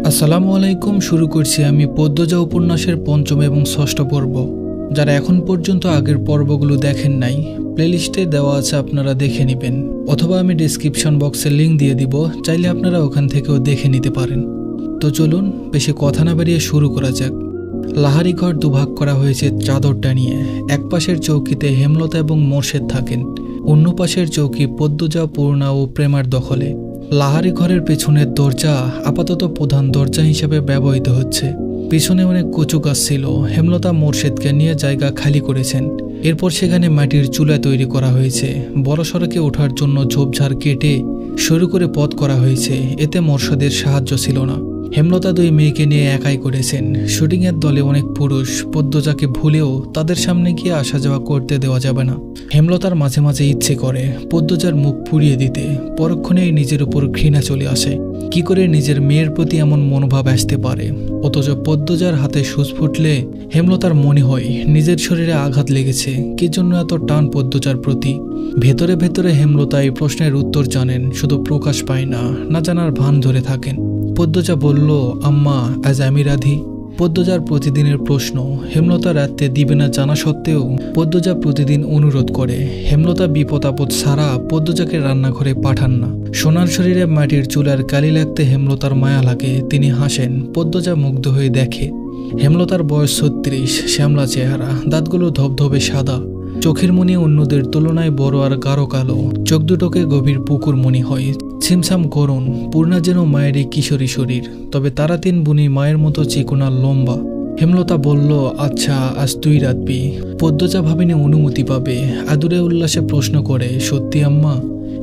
আসসালামু আলাইকুম। শুরু করছি আমি পদ্মজা উপন্যাসের পঞ্চম এবং ষষ্ঠ পর্ব। যারা এখন পর্যন্ত আগের পর্বগুলো দেখেন নাই, প্লেলিস্টে দেওয়া আছে, আপনারা দেখে নেবেন, অথবা আমি ডেসক্রিপশন বক্সে লিঙ্ক দিয়ে দিব, চাইলে আপনারা ওখান থেকেও দেখে নিতে পারেন। তো চলুন বেশি কথা না বাড়িয়ে শুরু করা যাক। লাহারি ঘর দুভাগ করা হয়েছে চাদরটা নিয়ে। এক পাশের চৌকিতে হেমলতা এবং মোর্শেদ থাকেন, অন্য পাশের চৌকি পদ্মজা, পূর্ণা ও প্রেমার দখলে। লাহারি ঘরের পেছনের দরজা আপাতত প্রধান দরজা হিসেবে ব্যবহৃত হচ্ছে। পিছনে অনেক কচু গাছ ছিল। হেমলতা মোর্শেদকে নিয়ে জায়গা খালি করেছেন। এরপর সেখানে মাটির চুলা তৈরি করা হয়েছে। বড় সড়কে ওঠার জন্য ঝোপঝাড় কেটে সরু করে পথ করা হয়েছে। এতে মোর্শেদের সাহায্য ছিল না। হেমলতা দুই মেয়েকে নিয়ে একাই করেছেন। শুটিংয়ের দলে অনেক পুরুষ। পদ্মজাকে ভুলেও তাদের সামনে গিয়ে আসা যাওয়া করতে দেওয়া যাবে না। হেমলতার মাঝে মাঝে ইচ্ছে করে পদ্মজার মুখ পুড়িয়ে দিতে। পরক্ষণেই নিজের উপর ঘৃণা চলে আসে। কি করে নিজের মেয়ের প্রতি এমন মনোভাব আসতে পারে? অথচ পদ্মজার হাতে সুচ ফুটলে হেমলতার মনে হয় নিজের শরীরে আঘাত লেগেছে। কি জন্য এত টান পদ্মজার প্রতি? ভেতরে ভেতরে হেমলতা এই প্রশ্নের উত্তর জানেন, শুধু প্রকাশ পায় না, না জানার ভান ধরে থাকেন। পদ্মজা বলল, আম্মা, আজ আমি রাধি। পদ্মজার প্রতিদিনের প্রশ্ন। হেমলতা রাতে দিবে না জানা সত্ত্বেও পদ্মজা প্রতিদিন অনুরোধ করে। হেমলতা বিপদ আপদ ছাড়া পদ্মজাকে রান্নাঘরে পাঠান না। সোনার শরীরে মাটির চুলার কালি লাগতে হেমলতার মায়া লাগে। তিনি হাসেন। পদ্মজা মুগ্ধ হয়ে দেখে। হেমলতার বয়স 36, শ্যামলা চেহারা, দাঁতগুলো ধবধবে সাদা, চোখের মনি অন্যদের তুলনায় বড় আর গাঢ় কালো। চোখ দুটোকে গভীর পুকুর মনি হয়, ছিমছাম করুন। পূর্ণা যেন মায়েরই কিশোরী শরীর, তবে তারা তিন বুনি মায়ের মতো চিকোনা লম্বা। হেমলতা বলল, আচ্ছা, আজ তুই রাঁধবি। পদ্মজা ভাবিনি অনুমতি পাবে। আদুরে উল্লাসে প্রশ্ন করে, সত্যি আম্মা?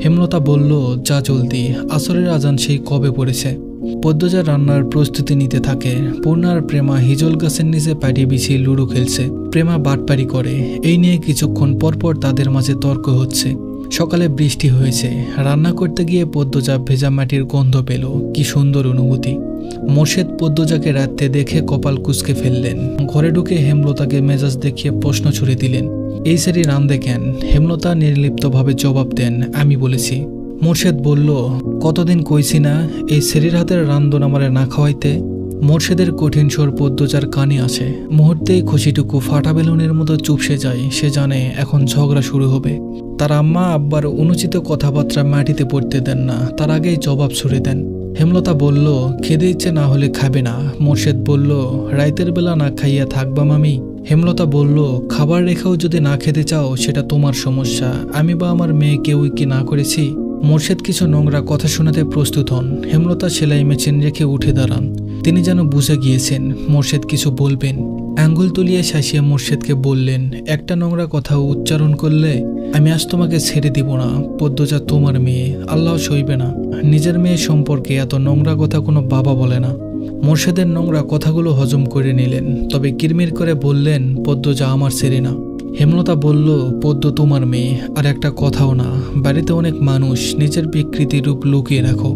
হেমলতা বলল, যা জলদি, আসরের আজান সেই কবে পড়েছে। পদ্মজা রান্নার প্রস্তুতি নিতে থাকে। পূর্ণা আর প্রেমা হিজল গাছের নিচে পাটি বিছিয়ে লুডো খেলছে। প্রেমা বাটপারি করে। এই নিয়ে কিছুক্ষণ পরপর তাদের মাঝে তর্ক হচ্ছে। সকালে বৃষ্টি হয়েছে। রান্না করতে গিয়ে পদ্মজা ভেজা মাটির গন্ধ পেল। কি সুন্দর অনুভূতি। মোর্শেদ পদ্মজাকে রাতে দেখে কপাল কুঁচকে ফেললেন। ঘরে ঢুকে হেমলতাকে মেজাজ দেখিয়ে প্রশ্ন ছুড়ে দিলেন, এই সেরি রান্দে কেন? হেমলতা নির্লিপ্তভাবে জবাব দেন, আমি বলেছি। মোর্শেদ বলল, কতদিন কইছি না এই সেরির হাতের রান্ধন আমারে না খাওয়াইতে? মোর্শেদের কঠিন স্বর পদ্মজার কানে আসে। মুহূর্তেই খুশিটুকু ফাটা বেলুনের মতো চুপসে যায়। সে জানে এখন ঝগড়া শুরু হবে। তার আম্মা আব্বার অনুচিত কথাবার্তা মাটিতে পড়তে দেন না, তার আগেই জবাব ছুড়ে দেন। হেমলতা বলল, খেতে ইচ্ছে না হলে খাবে না। মোর্শেদ বলল, রাইতের বেলা না খাইয়া থাকবা মামি? হেমলতা বলল, খাবার রেখেও যদি না খেতে চাও সেটা তোমার সমস্যা। আমি বা আমার মেয়ে কেউই কি না করেছি? মোর্শেদ কিছু নোংরা কথা শোনাতে প্রস্তুত হন। হেমলতা সেলাই মেশিন রেখে উঠে দাঁড়ান। তিনি যেন বুঝে গিয়েছেন মোর্শেদ কিছু বলবেন। আঙ্গুল তুলিয়ে শাসিয়ে মোর্শেদকে বললেন, একটা নোংরা কথা উচ্চারণ করলে আমি আজ তোমাকে ছেড়ে দিব না। পদ্মজা তোমার মেয়ে, আল্লাহ সইবে না। নিজের মেয়ে সম্পর্কে এত নোংরা কথা কোনো বাবা বলে না। মোর্শেদের নোংরা কথাগুলো হজম করে নিলেন, তবে কিরমির করে বললেন, পদ্মজা আমার ছেড়ে না। হেমলতা বলল, পদ্ম তোমার মেয়ে, আর একটা কথাও না। বাড়িতে অনেক মানুষ, নিজের বিকৃতি রূপ লুকিয়ে রাখো।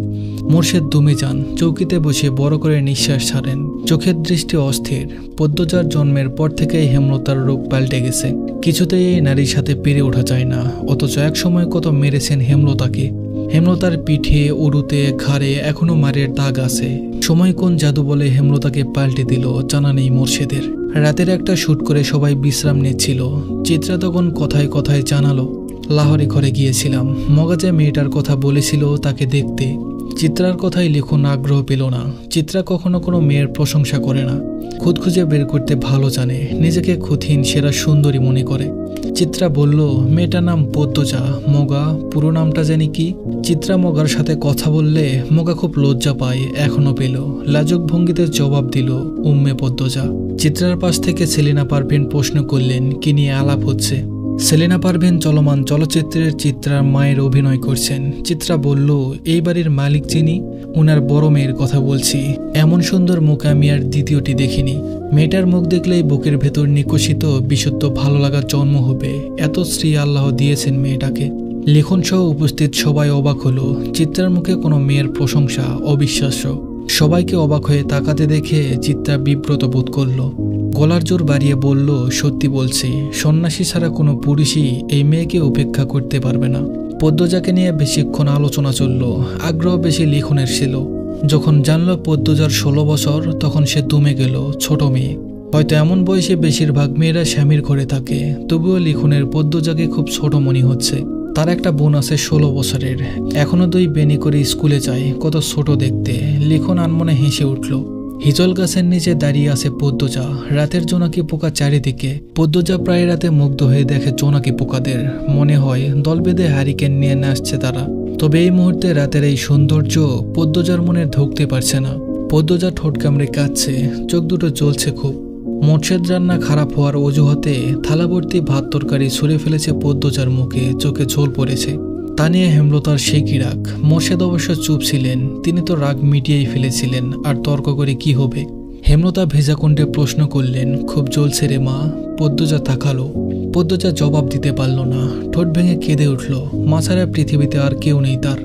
মোর্শেদ দমে যান। চৌকিতে বসে বড় করে নিঃশ্বাস ছাড়েন। চোখের দৃষ্টি অস্থির। পদ্মজার জন্মের পর থেকেই হেমলতার রূপ পাল্টে গেছে। কিছুতেই এই নারীর সাথে পেরে ওঠা যায় না। অথচ এক সময় কত মেরেছেন হেমলতাকে। হেমলতার পিঠে, উরুতে, ঘাড়ে এখনো মারের দাগ আছে। সময় কোন জাদু বলে হেমলতাকে পাল্টে দিল জানা নেই মোর্শেদের। রাতের একটা শুট করে সবাই বিশ্রাম নিচ্ছিল। চিত্রা তখন কথায় কথায় জানালো, লাহোরে ঘরে গিয়েছিলাম। মগাজে মেয়েটার কথা বলেছিল তাকে দেখতে। চিত্রার কথাই লিখুন আগ্রহ পেল না। চিত্রা কখনো কোনো মেয়ের প্রশংসা করে না। খুদ খুঁজে বের করতে ভালো জানে। নিজেকে খুঁতহীন সেরা সুন্দরী মনে করে। চিত্রা বলল, মেয়েটার নাম পদ্মজা। মগা পুরো নামটা জানি কি? চিত্রা মগার সাথে কথা বললে মগা খুব লজ্জা পায়, এখনো পেল। লাজুক ভঙ্গিতে জবাব দিল, উম্মে পদ্মজা। চিত্রার পাশ থেকে সেলিনা পারভিন প্রশ্ন করলেন, কি নিয়ে আলাপ হচ্ছে? সেলিনা পারভিন চলমান চলচ্চিত্রের চিত্রার মায়ের অভিনয় করছেন। চিত্রা বলল, এই বাড়ির মালিক যিনি, উনার বড় মেয়ের কথা বলছি। এমন সুন্দর মুখ আমি আর দ্বিতীয়টি দেখিনি। মেয়েটার মুখ দেখলেই বুকের ভেতর নিকশিত বিশুদ্ধ ভালো লাগার জন্ম হবে। এত শ্রী আল্লাহ দিয়েছেন মেয়েটাকে। লেখন সহ উপস্থিত সবাই অবাক হলো। চিত্রার মুখে কোনো মেয়ের প্রশংসা অবিশ্বাস্য। সবাইকে অবাক হয়ে তাকাতে দেখে চিত্রা বিব্রত বোধ করল। গলার জোর বাড়িয়ে বলল, সত্যি বলছি, সন্ন্যাসী ছাড়া কোনো পুরুষই এই মেয়েকে উপেক্ষা করতে পারবে না। পদ্মজাকে নিয়ে বেশিক্ষণ আলোচনা চলল। আগ্রহ বেশি লিখনের ছিল। যখন জানল পদ্মজার 16 বছর তখন সে দমে গেল। ছোট মেয়ে, হয়তো এমন বয়সে বেশিরভাগ মেয়েরা স্বামীর ঘরে থাকে, তবুও লিখনের পদ্মজাকে খুব ছোট মনে হচ্ছে। তার একটা বোন আছে 16 বছরের, এখনো 2 বেনি করে স্কুলে যায়, কত ছোট দেখতে। লিখন আনমনে হেসে উঠল। হিজল গাছের নিচে দাঁড়িয়ে আছে পদ্মজা, রাতের জোনাকি পোকা চারিদিকে। পদ্মজা প্রায় রাতে মুগ্ধ হয়ে দেখে জোনাকি পোকাদের, মনে হয় দল বেঁধে হারিকেন নিয়ে নাচছে তারা। তবে এই মুহূর্তে রাতের এই সৌন্দর্য পদ্মজার মনে ঢুকতে পারছে না। পদ্মজা ঠোঁট কামড়ে কাঁদছে, চোখ দুটো জ্বলছে খুব। মোর্শেদ রান্না খারাপ হওয়ার অজুহাতে থালাভর্তি ভাত তরকারি ছুঁড়ে ফেলেছে পদ্মজার মুখে, চোখে ঝোল পড়েছে। তা নিয়ে হেমলতার সে কি রাগ। মোর্শেদ অবশ্য চুপ ছিলেন, তিনি তো রাগ মিটিয়েই ফেলেছিলেন, আর তর্ক করে কি হবে। হেমলতা ভেজা কণ্ঠে প্রশ্ন করলেন, খুব জ্বলছে রে মা? পদ্মজা তাকালো। পদ্মজা জবাব দিতে পারল না, ঠোঁট ভেঙে কেঁদে উঠল। মা ছাড়া পৃথিবীতে আর কেউ নেই তার।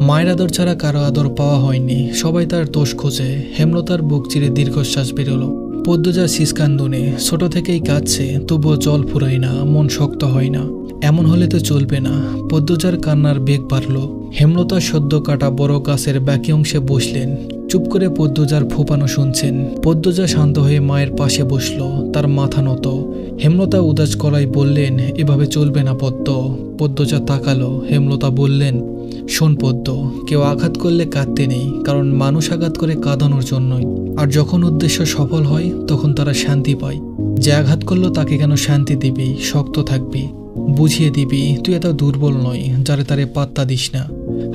মায়ের আদর ছাড়া কারো আদর পাওয়া হয়নি, সবাই তার দোষ খোঁজে। হেমলতার বুক চিরে দীর্ঘশ্বাস বেরোলো। পদ্মজা শিসকান্দনে, ছোট থেকেই কাঁদছে, তবুও জল ফুরায় না, মন শক্ত হয় না। এমন হলে তো চলবে না। পদ্মজার কান্নার বেগ বাড়ল। হেমলতা সদ্য কাটা বড় গাছের বাকি অংশে বসলেন, চুপ করে পদ্মজার ফোঁপানো শুনছেন। পদ্মজা শান্ত হয়ে মায়ের পাশে বসল, তার মাথা নত। হেমলতা উদাস গলায় বললেন, এভাবে চলবে না পদ্ম। পদ্মজা তাকালো। হেমলতা বললেন, শোন পদ্ম, কেউ আঘাত করলে কাঁদতে নেই, কারণ মানুষ আঘাত করে কাঁদানোর জন্যই। আর যখন উদ্দেশ্য সফল হয় তখন তারা শান্তি পায়। যে আঘাত করলো তাকে কেন শান্তি দিবি, শক্ত থাকবি, বুঝিয়ে দিবি তুই এত দুর্বল নয়, যারে তারে পাত্তা দিস না।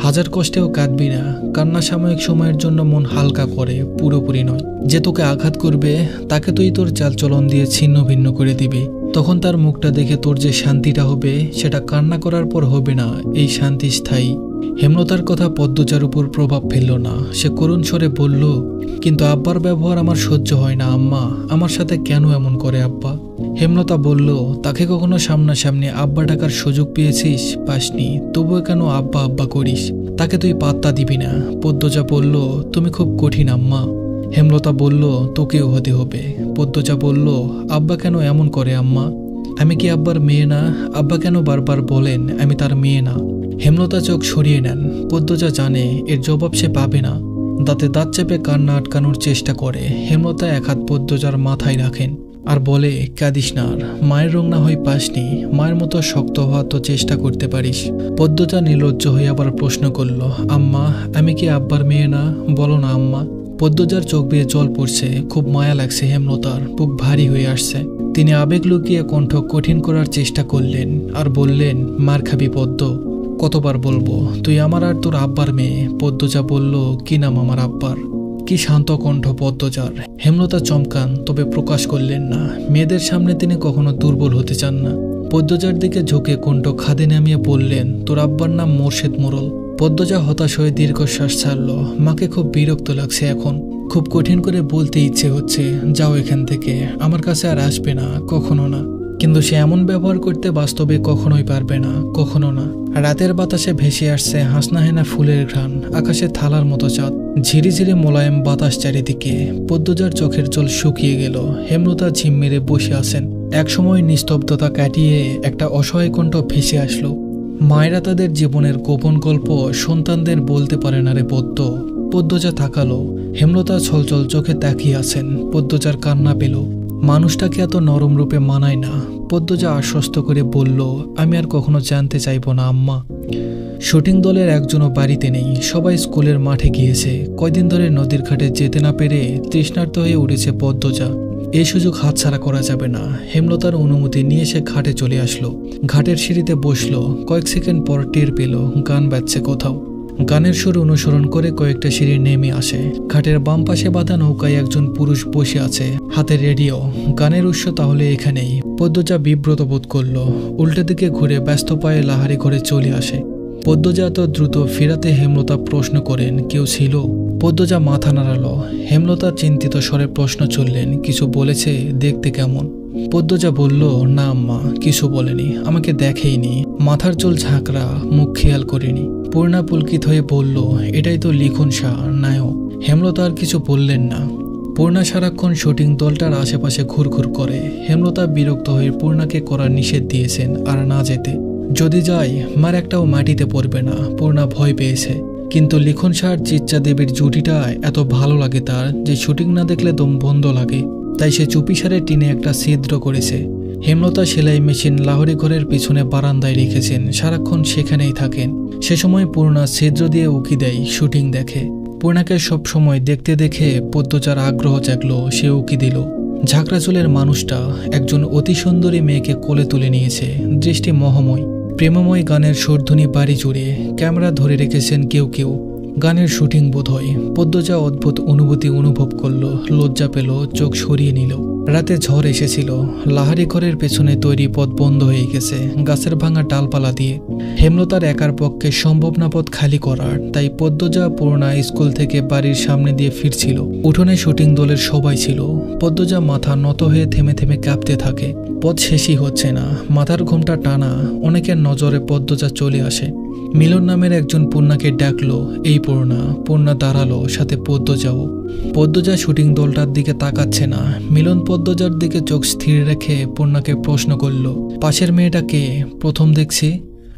হাজার কষ্টেও কাঁদবি না। কান্না সাময়িক সময়ের জন্য মন হালকা করে, পুরোপুরি নয়। যে তোকে আঘাত করবে তাকে তুই তোর চালচলন দিয়ে ছিন্ন ভিন্ন করে দিবি। তখন তার মুখটা দেখে তোর যে শান্তিটা হবে সেটা কান্না করার পর হবে না, এই শান্তি স্থায়ী। হেমলতার কথা পদ্মজার উপর প্রভাব ফেলল না। সে করুণ স্বরে বলল, কিন্তু আব্বার ব্যবহার আমার সহ্য হয় না আম্মা, আমার সাথে কেন এমন করে আব্বা? হেমলতা বলল, তাকে কখনো সামনাসামনি আব্বা ডাকার সুযোগ পেয়েছিস? পাসনি, তবুও কেন আব্বা আব্বা করিস? তাকে তুই পাত্তা দিবি না। পদ্মজা বলল, তুমি খুব কঠিন আম্মা। হেমলতা বলল, তোকেও হতে হবে। পদ্মজা বলল, আব্বা কেন এমন করে আম্মা? আমি কি আব্বার মেয়ে না? আব্বা কেন বারবার বলেন আমি তার মেয়ে না? হেমলতা চোখ সরিয়ে নেন। পদ্মজা জানে এর জবাব সে পাবে না। দাঁতে দাঁত চেপে কান্না আটকানোর চেষ্টা করে। হেমলতা এক হাত পদ্মজার মাথায় রাখেন আর বলে, কাঁদিস না আর। মায়ের রং না হয়ে পাসনি, মায়ের মতো শক্ত হওয়ার তো চেষ্টা করতে পারিস। পদ্মজা নির্লজ্জ হয়ে আবার প্রশ্ন করল, আম্মা আমি কি আব্বার মেয়ে না? বলো না আম্মা। পদ্মজার চোখ বেয়ে জল পড়ছে, খুব মায়া লাগছে হেমলতার, বুক ভারী হয়ে আসছে। তিনি আবেগ লুকিয়ে কণ্ঠ কঠিন করার চেষ্টা করলেন আর বললেন, মার খাবি পদ্ম, কতবার বলবো তুই আমার আর তোর আব্বার মেয়ে। পদ্মজা বলল, কি নাম আমার আব্বার? কি শান্ত কণ্ঠ পদ্মজার। হেমলতা চমকান, তবে প্রকাশ করলেন না। মেয়েদের সামনে তিনি কখনো দুর্বল হতে চান না। পদ্মজার দিকে ঝুঁকে কণ্ঠ খাদে নামিয়ে বললেন, তোর আব্বার নাম মোর্শেদ মোড়ল। পদ্মজা হতাশ হয়ে দীর্ঘশ্বাস ছাড়ল। মাকে খুব বিরক্ত লাগছে এখন, খুব কঠিন করে বলতে ইচ্ছে হচ্ছে, যাও এখান থেকে, আমার কাছে আর আসবে না, কখনো না। কিন্তু সে এমন ব্যবহার করতে বাস্তবে কখনোই পারবে না, কখনো না। রাতের বাতাসে ভেসে আসছে হাসনাহেনা ফুলের ঘ্রাণ, আকাশে থালার মতো চাঁদ, ঝিরিঝিরি মোলায়েম বাতাস চারিদিকে। পদ্মজার চোখের জল শুকিয়ে গেল। হেমলতা ঝিম মেরে বসে আছেন। একসময় নিস্তব্ধতা কাটিয়ে একটা অসহায় কণ্ঠ ভেসে আসলো, মায়েরা তাদের জীবনের গোপন গল্প সন্তানদের বলতে পারে না রে পদ্ম। পদ্মজা তাকালো। হেমলতা ছলছল চোখে তাকিয়ে আছেন। পদ্মজার কান্না পেল। মানুষটাকে এত নরম রূপে মানায় না। পদ্মজা আশ্বস্ত করে বলল, আমি আর কখনো জানতে চাইব না আম্মা। শুটিং দলের একজনও বাড়িতে নেই, সবাই স্কুলের মাঠে গিয়েছে। কয়দিন ধরে নদীর ঘাটে যেতে না পেরে তৃষ্ণার্ত হয়ে উঠেছে পদ্মজা। এই সুযোগ হাতছাড়া করা যাবে না। হেমলতার অনুমতি নিয়ে সে ঘাটে চলে আসলো। ঘাটের সিঁড়িতে বসলো। কয়েক সেকেন্ড পর টের পেল গান বাজছে কোথাও। গানের সুর অনুসরণ করে কয়েকটা সিঁড়ি নেমে আসে। ঘাটের বাম পাশে বাঁধা নৌকায় একজন পুরুষ বসে আছে, হাতে রেডিও। গানের উৎস তাহলে এখানেই। পদ্মজা বিব্রত বোধ করলো। উল্টো দিকে ঘুরে ব্যস্ত পায়ে লাহারি করে চলে আসে। পদ্মজা এত দ্রুত ফেরাতে হেমলতা প্রশ্ন করেন, কেউ ছিল? পদ্মজা মাথা নাড়ালো। হেমলতা চিন্তিত স্বরে প্রশ্ন চললেন, কিছু বলেছে? দেখতে কেমন? পদ্মজা বলল, না আম্মা, কিছু বলেনি, আমাকে দেখেইনি। মাথার চুল ঝাঁকড়া, মুখ খেয়াল করেনি। পূর্ণা পুলকিত হয়ে বলল, এটাই তো লিখন শাহ, নায়ক। হেমলতা আর কিছু বললেন না। পূর্ণা সারাক্ষণ শুটিং দলটার আশেপাশে ঘুরঘুর করে। হেমলতা বিরক্ত হয়ে পূর্ণাকে করার নিষেধ দিয়েছেন আর না যেতে। যদি যায় মার একটাও মাটিতে পড়বে না। পূর্ণা ভয় পেয়েছে। কিন্তু লিখন শাহ আর চিচ্চা দেবীর জুটিটা এত ভালো লাগে তার যে শুটিং না দেখলে দম বন্ধ লাগে। তাই সে চুপিসারে টিনে একটা ছিদ্র করেছে। হেমলতা সেলাই মেশিন লাহোরি ঘরের পিছনে বারান্দায় রেখেছেন, সারাক্ষণ সেখানেই থাকেন। সে সময় পূর্ণা ছিদ্র দিয়ে উকি দেয়, শুটিং দেখে। পূর্ণাকে সব সময় দেখতে দেখে পদ্মজার আগ্রহ জাগলো, সে উকি দিল। ঝাঁকড়া চুলের মানুষটা একজন অতি সুন্দরী মেয়েকে কোলে তুলে নিয়েছে, দৃষ্টি মোহময়। প্রেমময় গানের সুরধ্বনি বাড়ি জুড়ে ক্যামেরা ধরে রেখেছেন কেউ কেউ। গানের শুটিং বোধ হয়। পদ্মজা অদ্ভুত অনুভূতি অনুভব করলো, লজ্জা পেল, চোখ সরিয়ে নিল। রাতে ঝড় এসেছিল, লাহারি ঘরের পেছনে তৈরি পথ বন্ধ হয়ে গেছে গাছের ভাঙা ডালপালা দিয়ে। হেমলতার একার পক্ষে সম্ভব না পথ খালি করার, তাই পদ্মজা পূর্ণা স্কুল থেকে বাড়ির সামনে দিয়ে ফিরছিল। উঠোনে শুটিং দলের সবাই ছিল। পদ্মজা মাথা নত হয়ে থেমে থেমে কাঁপতে থাকে। পথ শেষই হচ্ছে না, মাথার ঘোমটা টানা। অনেকের নজরে পদ্মজা চলে আসে। মিলন নামের একজন পূর্ণাকে ডাকলো, এই পূর্ণা। পূর্ণা দাঁড়ালো, সাথে পদ্মজাও। পদ্মজা শুটিং দলটার দিকে তাকাচ্ছে না। মিলন পদ্মজার দিকে চোখ স্থির রেখে পূর্ণাকে প্রশ্ন করল, পাশের মেয়েটাকে প্রথম দেখছি?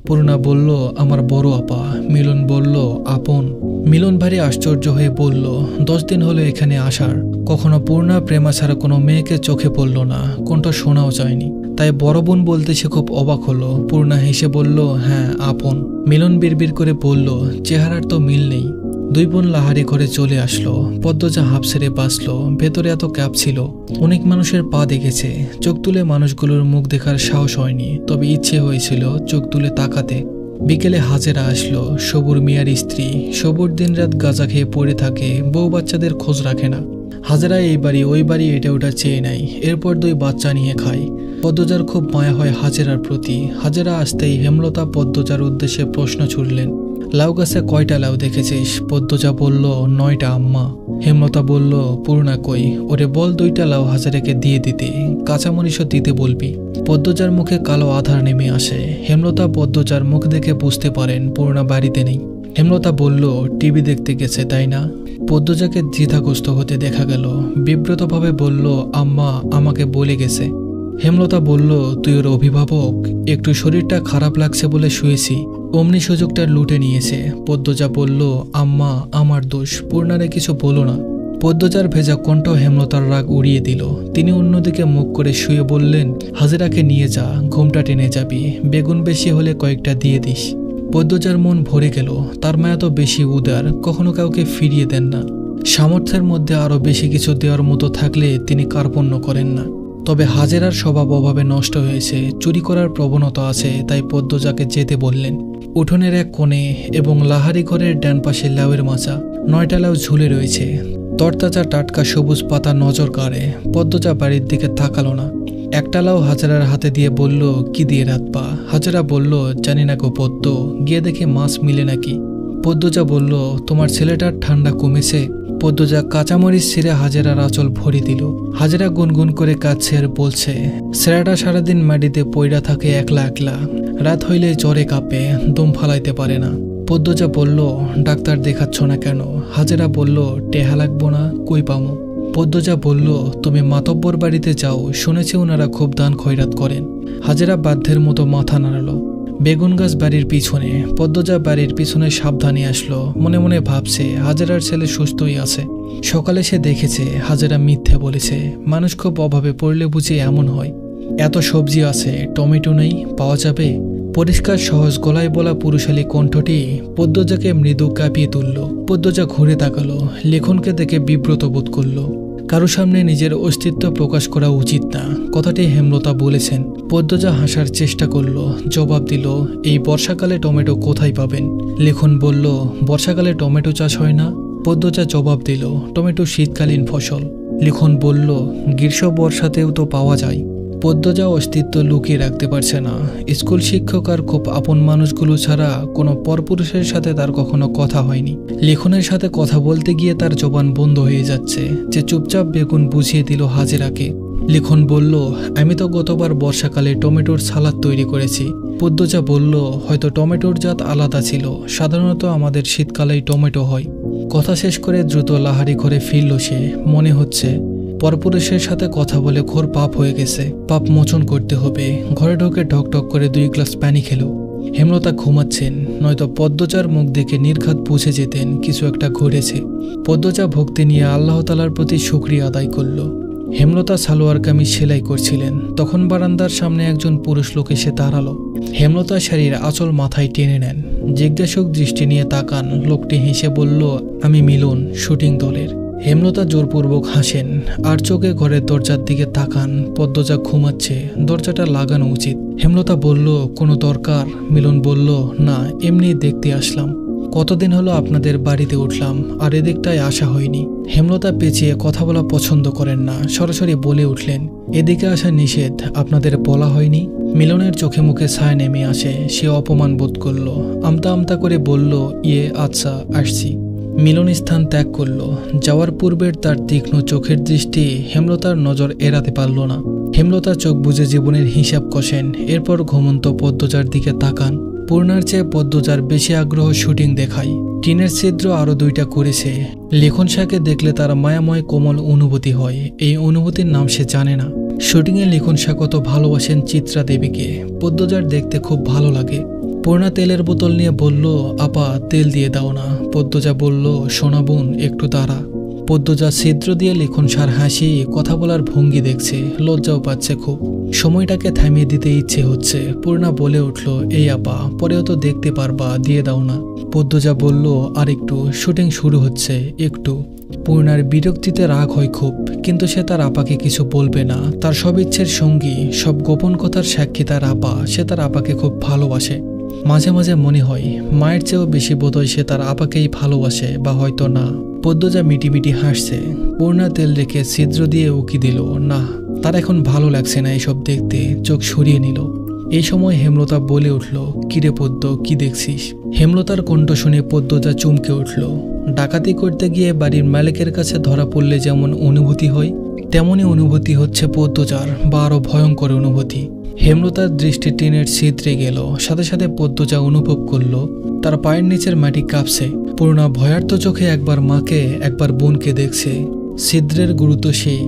পূর্ণা বলল, আমার বড় আপা। মিলন বলল, আপন? মিলন ভারী আশ্চর্য হয়ে বলল, 10 দিন হলো এখানে আসার। কখনো পূর্ণা প্রেমা ছাড়া কোনো মেয়েকে চোখে পড়ল না, কোনটা শোনাও যায়নি। তাই বড় বোন বলতে সে খুব অবাক হলো। পূর্ণা হেসে বলল, হ্যাঁ আপন। মিলন বিড়বিড় করে বলল, চেহারার তো মিল নেই। দুই বোন লাহারি ঘরে চলে আসলো। পদ্মজা হাঁপ ছেড়ে বাঁচলো, ভেতরে এত কাঁপছিল। অনেক মানুষের পা দেখেছে, চোখ তুলে মানুষগুলোর মুখ দেখার সাহস হয়নি, তবে ইচ্ছে হয়েছিল চোখ তুলে তাকাতে। বিকেলে হাজেরা আসলো, সবুর মিয়ার স্ত্রী। সবুর দিনরাত গাঁজা খেয়ে পড়ে থাকে, বউ বাচ্চাদের খোঁজ রাখে না। হাজেরা এই বাড়ি ওই বাড়ি এটা ওটা চেয়ে নেয়, এরপর 2 বাচ্চা নিয়ে খায়। পদ্মজার খুব মায়া হয় হাজেরার প্রতি। হাজেরা আসতেই হেমলতা পদ্মজার উদ্দেশ্যে প্রশ্ন ছুড়লেন, লাউ গাছে কয়টা লাউ দেখেছিস? পদ্মজা বলল, 9টা আম্মা। হেমলতা বলল, পূর্ণা কই? ওরে বল 2টা লাউ হাজারাকে দিয়ে দিতে, কাঁচামরিচও দিতে বলবি। পদ্মজার মুখে কালো আধার নেমে আসে। হেমলতা পদ্মজার মুখ দেখে বুঝতে পারেন পূর্ণা বাড়িতে নেই। হেমলতা বলল, টিভি দেখতে গেছে তাই না? পদ্মজাকে দ্বিধাগ্রস্ত হতে দেখা গেল। বিব্রতভাবে বলল, আম্মা আমাকে বলে গেছে। হেমলতা বলল, তুই ওর অভিভাবক? একটু শরীরটা খারাপ লাগছে বলে শুয়েছি, অমনি সুযোগটা লুটে নিয়েছে। পদ্মজা বলল, আম্মা আমার দোষ, পূর্ণারে কিছু বলো না। পদ্মজার ভেজা কণ্ঠ হেমলতার রাগ উড়িয়ে দিল। তিনি অন্যদিকে মুখ করে শুয়ে বললেন, হাজিরাকে নিয়ে যা, ঘুমটা টেনে যাবি। বেগুন বেশি হলে কয়েকটা দিয়ে দিস। পদ্মজার মন ভরে গেল। তার মায়া তো বেশি উদার, কখনো কাউকে ফিরিয়ে দেন না। সামর্থ্যের মধ্যে আরো বেশি কিছু দেওয়ার মতো থাকলে তিনি কার্পণ্য করেন না। তবে হাজেরার স্বভাব অভাবে নষ্ট হয়েছে, চুরি করার প্রবণতা আছে, তাই পদ্মজাকে যেতে বললেন। উঠোনের এক কোণে এবং লাহারি ঘরের ডান পাশে লাউয়ের মাচা, 9টা লাউ ঝুলে রয়েছে। তরতাজা টাটকা সবুজ পাতা নজর কাড়ে। পদ্মজা বাড়ির দিকে তাকালো না। একটা লাউ হাজেরার হাতে দিয়ে বলল, কি দিয়ে রাখবা? হাজেরা বলল, জানি না গো পদ্ম, গিয়ে দেখে মাছ মিলে নাকি। পদ্মজা বলল, তোমার ছেলেটার ঠান্ডা কমেছে? পদ্মজা কাঁচামরিচ ছিঁড়ে হাজেরার আঁচল ভরি দিল। হাজেরা গুনগুন করে কাঁদছে আর বলছে, ছেলেটা সারাদিন মাটিতে পইড়া থাকে একলা একলা, রাত হইলে জ্বরে কাঁপে, দম ফালাইতে পারে না। পদ্মজা বলল, ডাক্তার দেখাচ্ছ না কেন? হাজেরা বলল, টেহা লাগবো না, কই পামো? পদ্মজা বলল, তুমি মাতব্বর বাড়িতে যাও, শুনেছি ওনারা খুব দান খয়রাত করেন। হাজেরা বাধ্যের মতো মাথা নাড়ালো। বেগুন গাছ বাড়ির পিছনে। পদ্মজা বাড়ির পিছনে সাবধানে আসলো। মনে মনে ভাবছে হাজেরার ছেলে সুস্থই আছে। সকালে সে দেখেছে হাজেরা মিথ্যে বলেছে। মানুষ খুব অভাবে পড়লে বুঝি এমন হয়। এত সবজি আছে, টমেটো নেই, পাওয়া যাবে? পরিষ্কার সহজ গলায় বলা পুরুষালী কণ্ঠটি পদ্মজাকে মৃদু কাঁপিয়ে তুলল। পদ্মজা ঘুরে তাকালো। লেখনকে দেখে বিব্রত বোধ করল। কারো সামনে নিজের অস্তিত্ব প্রকাশ করা উচিত না, কথাটি হেমলতা বলেছেন। পদ্মজা হাসার চেষ্টা করল, জবাব দিল, এই বর্ষাকালে টমেটো কোথায় পাবেন? লেখন বলল, বর্ষাকালে টমেটো চাষ হয় না। পদ্মজা জবাব দিল, টমেটো শীতকালীন ফসল। লেখন বলল, গ্রীষ্ম বর্ষাতেও তো পাওয়া যায়। পদ্মজা অস্তিত্ব লুকিয়ে রাখতে পারছে না। স্কুল শিক্ষক আর খুব আপন মানুষগুলো ছাড়া কোনো পরপুরুষের সাথে তার কখনো কথা হয়নি। লেখনের সাথে কথা বলতে গিয়ে তার জবান বন্ধ হয়ে যাচ্ছে। যে চুপচাপ বেগুন বুঝিয়ে দিল হাজেরাকে। লেখন বলল, আমি তো গতবার বর্ষাকালে টমেটোর সালাদ তৈরি করেছি। পদ্মজা বলল, হয়তো টমেটোর জাত আলাদা ছিল, সাধারণত আমাদের শীতকালেই টমেটো হয়। কথা শেষ করে দ্রুত লাহারি ঘরে ফিরল সে। মনে হচ্ছে পরপুরুষের সাথে কথা বলে ঘোর পাপ হয়ে গেছে, পাপ মোচন করতে হবে। ঘরে ঢোকে ঢকঢক করে 2 গ্লাস পানি খেলো। হেমলতা ঘুমাচ্ছেন, নয়তো পদ্মজার মুখ দেখে নির্ঘাত বুঝে যেতেন কিছু একটা ঘটেছে। পদ্মজা ভক্তি নিয়ে আল্লাহ তাআলার প্রতি শুকরিয়া আদায় করল। হেমলতা সালোয়ার কামিজ সেলাই করছিলেন, তখন বারান্দার সামনে একজন পুরুষ লোক এসে দাঁড়ালো। হেমলতা শাড়ির আঁচল মাথায় টেনে নেন, জিজ্ঞাসক দৃষ্টি নিয়ে তাকান। লোকটি হেসে বলল, আমি মিলন, শুটিং দলের। হেমলতা জোরপূর্বক হাসেন আর চোখে ঘরের দরজার দিকে তাকান। পদ্মজা ঘুমাচ্ছে, দরজাটা লাগানো উচিত। হেমলতা বলল, কোনো দরকার? মিলন বলল, না, এমনি দেখতে আসলাম। কতদিন হলো আপনাদের বাড়িতে উঠলাম, আর এদিকটায় আসা হয়নি। হেমলতা পেঁচিয়ে কথা বলা পছন্দ করেন না, সরাসরি বলে উঠলেন, এদিকে আসা নিষেধ, আপনাদের বলা হয়নি? মিলনের চোখে মুখে ছায়া নেমে আসে, সে অপমান বোধ করল। আমতা আমতা করে বলল, আচ্ছা, আসছি। মিলন স্থান ত্যাগ করল। যাওয়ার পূর্বের তার তীক্ষ্ণ চোখের দৃষ্টি হেমলতার নজর এড়াতে পারল না। হেমলতা চোখ বুজে জীবনের হিসাব কষেন, এরপর ঘুমন্ত পদ্মজার দিকে তাকান। পূর্ণার চেয়ে পদ্মজার বেশি আগ্রহ শুটিং দেখায়। টিনের ছিদ্র আরো 2টা করেছে। লিখন শাকে দেখলে তার মায়াময় কোমল অনুভূতি হয়। এই অনুভূতির নাম সে জানে না। শুটিংয়ে লিখন শাহ কত ভালোবাসেন চিত্রা দেবীকে। পদ্মজার দেখতে খুব ভালো লাগে। পূর্ণা তেলের বোতল নিয়ে বলল, আপা, তেল দিয়ে দাও না। পদ্মজা বলল, সোনা বোন, একটু দাঁড়া। পদ্মজা ছিদ্র দিয়ে লিখন শাহর হাসি, কথা বলার ভঙ্গি দেখছে, লজ্জাও পাচ্ছে খুব। সময়টাকে থামিয়ে দিতে ইচ্ছে হচ্ছে। পূর্ণা বলে উঠল, এই আপা, পরেও তো দেখতে পারবা, দিয়ে দাও না। পদ্মজা বলল, আর একটু, শুটিং শুরু হচ্ছে, একটু। পূর্ণার বিরক্তিতে রাগ হয় খুব, কিন্তু সে তার আপাকে কিছু বলবে না। তার সব ইচ্ছের সঙ্গী, সব গোপন কথার সাক্ষী তার আপা। সে তার আপাকে খুব ভালোবাসে। মাঝে মাঝে মনে হয় মায়ের চেয়েও বেশি বোধহয় সে তার আপাকেই ভালোবাসে, বা হয়তো না। পদ্মজা মিটিমিটি হাসছে। পূর্ণা তেল রেখে ছিদ্র দিয়ে উকি দিল। না, তার এখন ভালো লাগছে না এসব দেখতে। চোখ সরিয়ে নিল। এই সময় হেমলতা বলে উঠল, কিরে পদ্ম, কি দেখছিস? হেমলতার কণ্ঠ শুনে পদ্মজা চমকে উঠল। ডাকাতি করতে গিয়ে বাড়ির মালিকের কাছে ধরা পড়লে যেমন অনুভূতি হয়, তেমনই অনুভূতি হচ্ছে পদ্মজার, বা আরো ভয়ঙ্কর অনুভূতি। হেমলতার দৃষ্টি টিনের ছিদ্রে গেল। সাথে সাথে পদ্মজা অনুভব করল তার পায়ের নিচের মাটি কাঁপছে। পূর্ণা ভয়ার্ত চোখে একবার মাকে, একবার বোনকে দেখছে। ছিদ্রের গুরুত্ব সেই।